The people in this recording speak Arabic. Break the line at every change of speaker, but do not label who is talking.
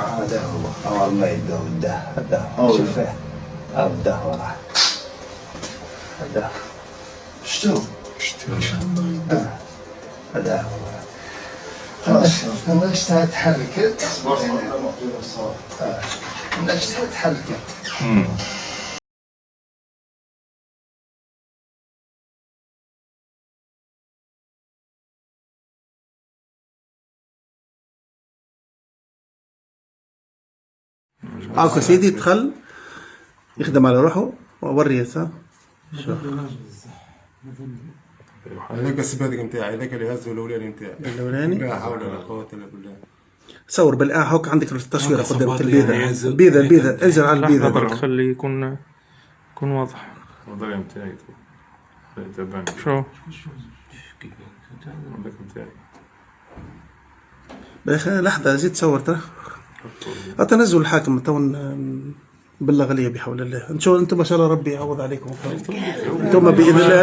هذا هو ما يبدأ وده هذا شوفه هذا وراه هذا شتو هذا هو خلاص النشطة تحركت النشطة تحركت
اكو سيدي دخل يخدم على روحه ووري هسه شوف
هذاك السبادك نتاعي هذاك اللي هزه الاولاني نتاعي
الاولاني
لا حول ولا قوه الا بالله.
صور بالآن هوك عندك التصوير قدامك البيضة انزل على البيضة
لحظة خليه يكون واضح.
الوضعية نتاعي تبان
شو
هذاك نتاعي
باخي لحظة زيد تصور ترى تنزل الحاكم تو بلغ عليه بحول الله. انتم ما شاء الله ربي يعوض عليكم انتم باذن الله.